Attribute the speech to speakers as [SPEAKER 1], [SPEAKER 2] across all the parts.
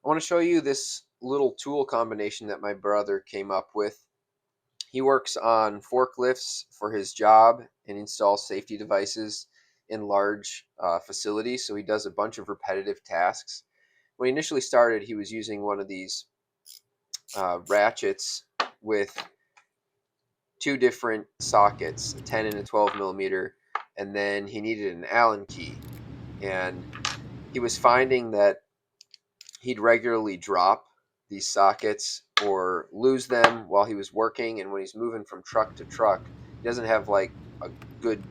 [SPEAKER 1] I want to show you this little tool combination that my brother came up with. He works on forklifts for his job and installs safety devices in large facilities, so he does a bunch of repetitive tasks. When he initially started, he was using one of these ratchets with two different sockets, a 10 and a 12 millimeter, and then he needed an Allen key. And he was finding that he'd regularly drop these sockets or lose them while he was working, and when he's moving from truck to truck, he doesn't have like a good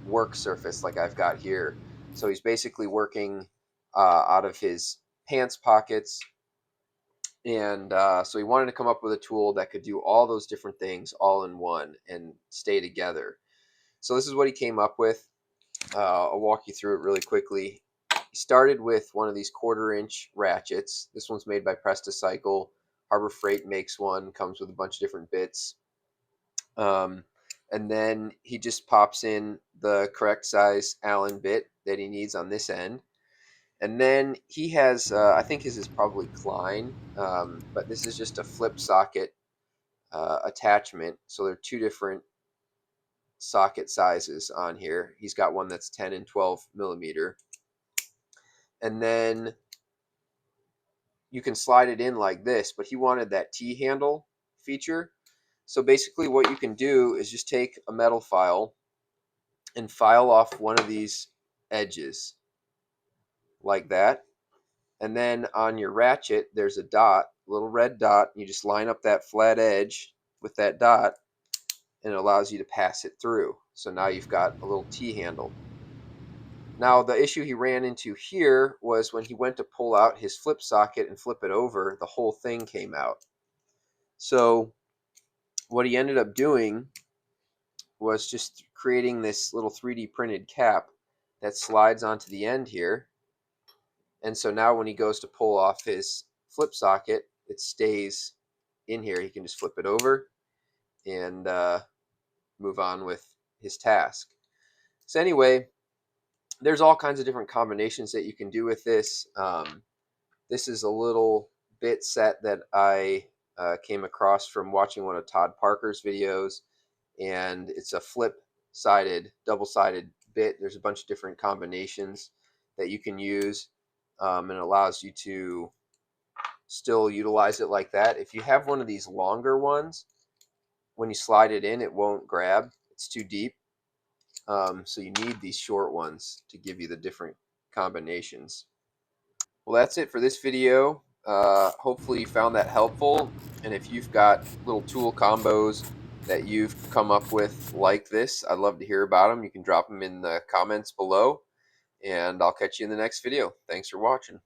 [SPEAKER 1] work surface like I've got here. So he's basically working out of his pants pockets, and so he wanted to come up with a tool that could do all those different things all in one and stay together. So this is what he came up with. I'll walk you through it really quickly. He started with one of these 1/4-inch ratchets. This one's made by Presticycle. Harbor Freight makes one, comes with a bunch of different bits. And then he just pops in the correct size Allen bit that he needs on this end. And then he has, I think his is probably KLEIN, but this is just a flip socket attachment. So there are two different socket sizes on here. He's got one that's 10 and 12 millimeter. And then you can slide it in like this, but he wanted that T-handle feature. So basically what you can do is just take a metal file and file off one of these edges like that. And then on your ratchet, there's a dot, a little red dot. You just line up that flat edge with that dot, and it allows you to pass it through. So now you've got a little T-handle. Now, the issue he ran into here was when he went to pull out his flip socket and flip it over, the whole thing came out. So what he ended up doing was just creating this little 3D printed cap that slides onto the end here. And so now when he goes to pull off his flip socket, it stays in here. He can just flip it over and move on with his task. So anyway, there's all kinds of different combinations that you can do with this. This is a little bit set that I came across from watching one of Todd Parker's videos, and it's a flip-sided, double-sided bit. There's a bunch of different combinations that you can use, and it allows you to still utilize it like that. If you have one of these longer ones, when you slide it in, it won't grab. It's too deep. So you need these short ones to give you the different combinations. Well, that's it for this video. Hopefully you found that helpful. And if you've got little tool combos that you've come up with like this, I'd love to hear about them. You can drop them in the comments below, and I'll catch you in the next video. Thanks for watching.